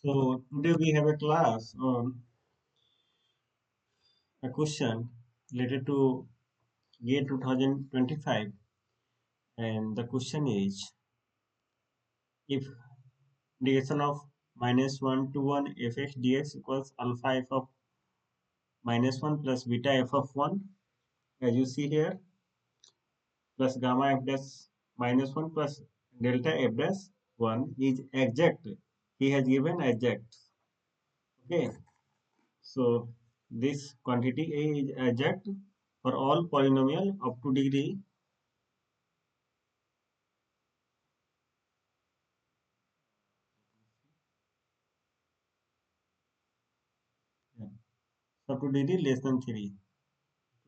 So today we have a class on a question related to GATE 2025, and the question is, if integration of -1 to 1 fx dx equals alpha f of -1 plus beta f of 1, as you see here, plus gamma f dash -1 plus delta f dash 1 is exact. He has given exact. Okay, so this quantity A is exact for all polynomial up to degree. Yeah. So to degree less than 3.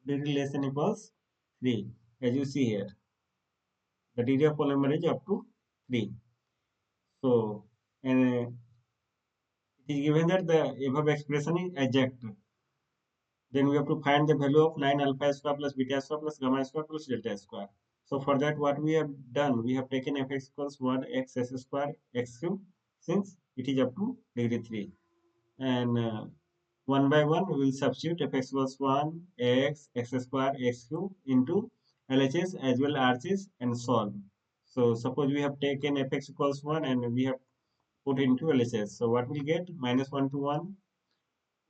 Degree less than equals 3. As you see here, the degree of polymer is up to 3. So, and it is given that the above expression is exact. Then we have to find the value of 9 alpha square plus beta square plus gamma square plus delta square. So for that, what we have done, we have taken fx equals 1 x s square x cube, since it is up to degree 3. And one by one, we will substitute fx equals 1 x square x cube into LHS as well RHS and solve. So suppose we have taken fx equals 1 and we have put into LHS. So what we get? -1 to 1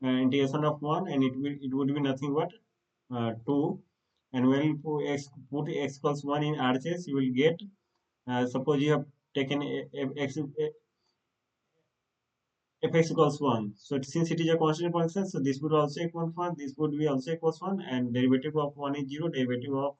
integration of 1, and it would be nothing but 2. And when you put x equals 1 in RHS, you will get, suppose you have taken fx equals 1. So since it is a constant function, so this would also equal 1, this would be also equals 1, and derivative of 1 is 0, derivative of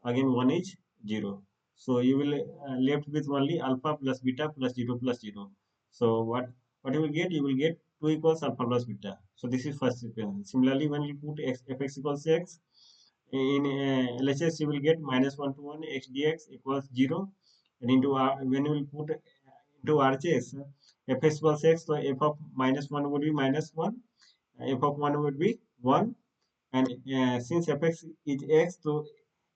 again 1 is 0. So you will left with only alpha plus beta plus 0 plus 0. So what you will get? You will get 2 equals alpha plus beta. So this is first equation. Similarly, when you put fx equals x in LHS, you will get -1 to 1 x dx equals 0, and into when you will put into RHS, fx equals x, so f of -1 would be -1, f of 1 would be 1, and since fx is x, so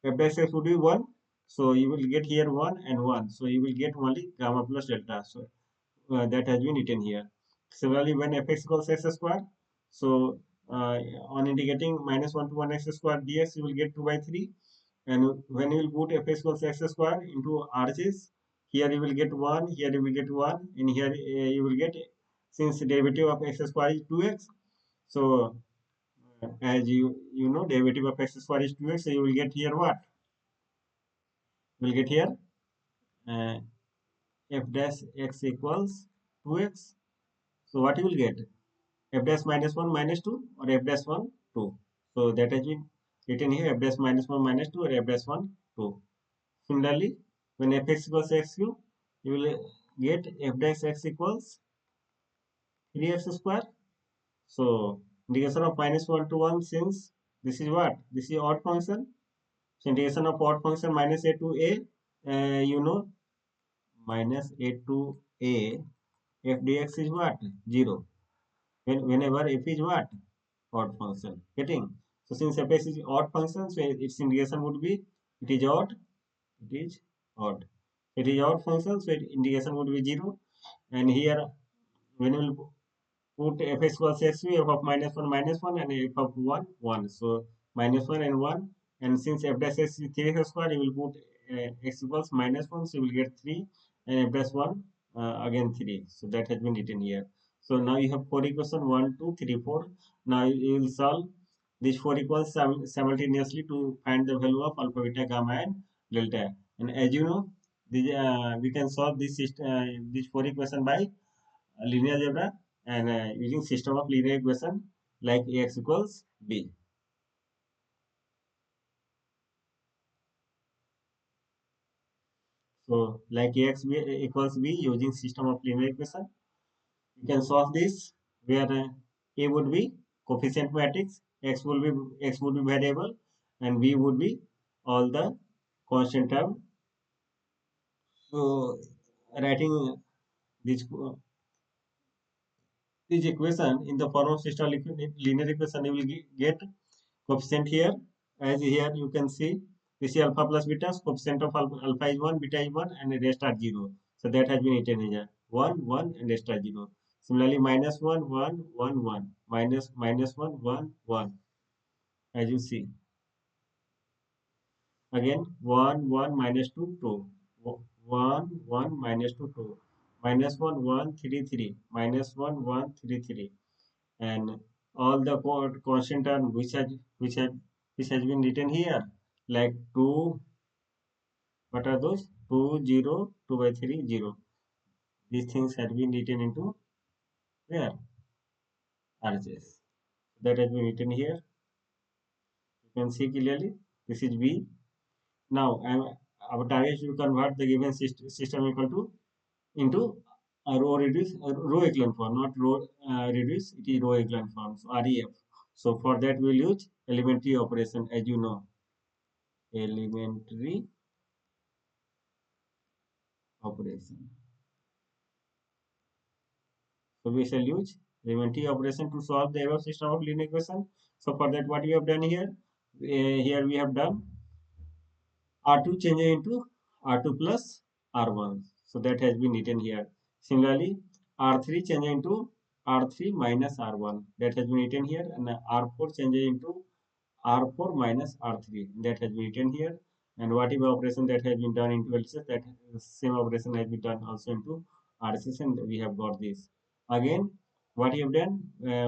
f dash x would be 1, so you will get here 1 and 1, so you will get only gamma plus delta. So that has been written here. Similarly, when fx equals x square, so on integrating -1 to 1 x square dx, you will get 2 by 3, and when you will put fx equals x square into RHS, here you will get 1, here you will get 1, and here you will get, since the derivative of x square is 2x, so as you know, derivative of x square is 2x, so you will get here what? You will get here uh, f dash x equals 2x. So what you will get? F dash -1 -2, or f dash 1 2. So that has been written here, f dash -1 -2 or f dash 1 2. Similarly, when fx equals x cube, you will get f dash x equals 3x square. So integration of -1 to 1, since this is what? This is odd function. So integration of odd function -a to a, you know, -a to a, f dx is what? 0. Whenever f is what? Odd function. Getting? So since fx is odd function, so its integration would be, it is odd, it is odd. It is odd function, so its integration would be 0. And here, when you will put fx equals x, f of -1 and f of 1 1. So -1 and 1, and since f dash x is 3x square, you will put x equals -1, so you will get 3, and f dash 1 again 3. So that has been written here. So now you have 4 equation 1 2 3 4. Now you will solve these 4 equals simultaneously to find the value of alpha, beta, gamma, and delta. And as you know, we can solve this 4 equation by linear algebra, and using system of linear equation like ax equals b. So like ax equals b, using system of linear equation, you can solve this, where a would be coefficient matrix, x would be variable, and b would be all the constant term. So writing this this equation in the form of system of linear equation, you will get coefficient here. As here you can see, this is alpha plus beta, coefficient of alpha is 1, beta is 1, and the rest are 0. So that has been written here, 1 1 and rest are 0. Similarly, minus 1, 1, 1, 1. Minus 1, 1, 1. As you see. Again, 1, 1, minus 2, 2. 1, 1, minus 2, 2. Minus 1, 1, 3, 3. Minus 1, 1, 3, 3. And all the constant term which has been written here, like 2, what are those? 2, 0, 2 by 3, 0. These things have been written into where? RHS. That has been written here. You can see clearly. This is B. Now, our target is to convert the given system equal to into a row reduce row echelon form, not row reduce. It is row echelon form. So REF. So for that we'll use elementary operation, as you know, elementary operation. So we shall use elementary operation to solve the above system of linear equation. So for that, what we have done here, here we have done R2 changing into R2 plus R1. So that has been written here. Similarly, R3 changing into R3 minus R1. That has been written here. And R4 changing into R4 minus R3. That has been written here. And whatever operation that has been done into LCS, that same operation has been done also into RCS, and we have got this. Again, what we have done,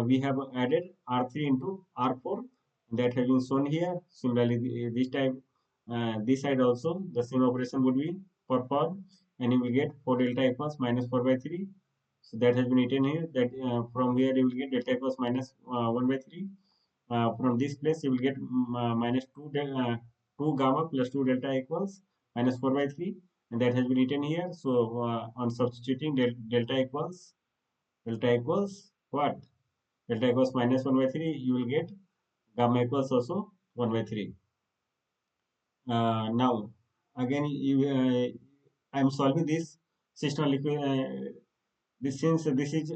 we have added R3 into R4. That has been shown here. Similarly, this time this side also the same operation would be performed, and you will get 4 delta equals minus 4 by 3. So that has been written here, that from here you will get delta equals minus 1 by 3. From this place you will get minus 2 gamma plus 2 delta equals minus 4 by 3, and that has been written here. So on substituting delta equals what? Delta equals minus 1 by 3, you will get gamma equals also 1 by 3. Now, again, I'm solving this system this, since this is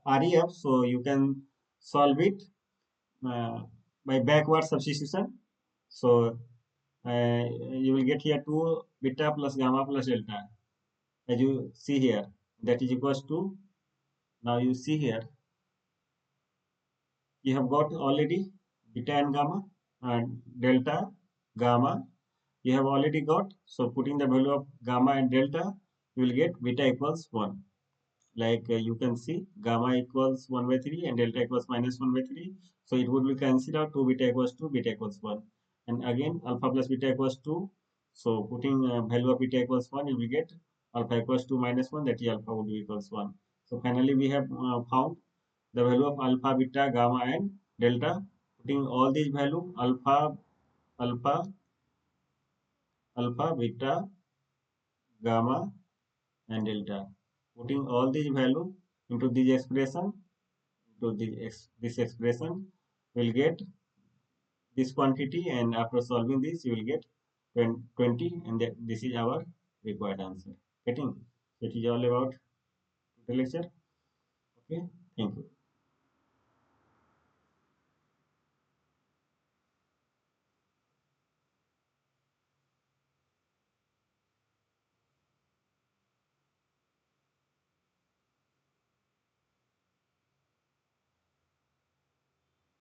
REF, so you can solve it uh, by backward substitution. So you will get here 2 beta plus gamma plus delta, as you see here. That is equals to, now you see here, you have got already beta and gamma and delta, gamma. You have already got, so putting the value of gamma and delta, you will get beta equals 1. Like you can see, gamma equals 1 by 3 and delta equals minus 1 by 3. So it would be cancelled out, 2 beta equals 2, beta equals 1. And again, alpha plus beta equals 2. So putting value of beta equals 1, you will get alpha equals 2 minus 1, that is alpha would be equals 1. So finally, we have found the value of alpha, beta, gamma, and delta. Putting all these value, alpha, beta, gamma, and delta. Putting all these value into this expression, this expression, will get this quantity, and after solving this, you will get 20, and this is our required answer. Getting? It is all about the lecture. Okay. Thank you.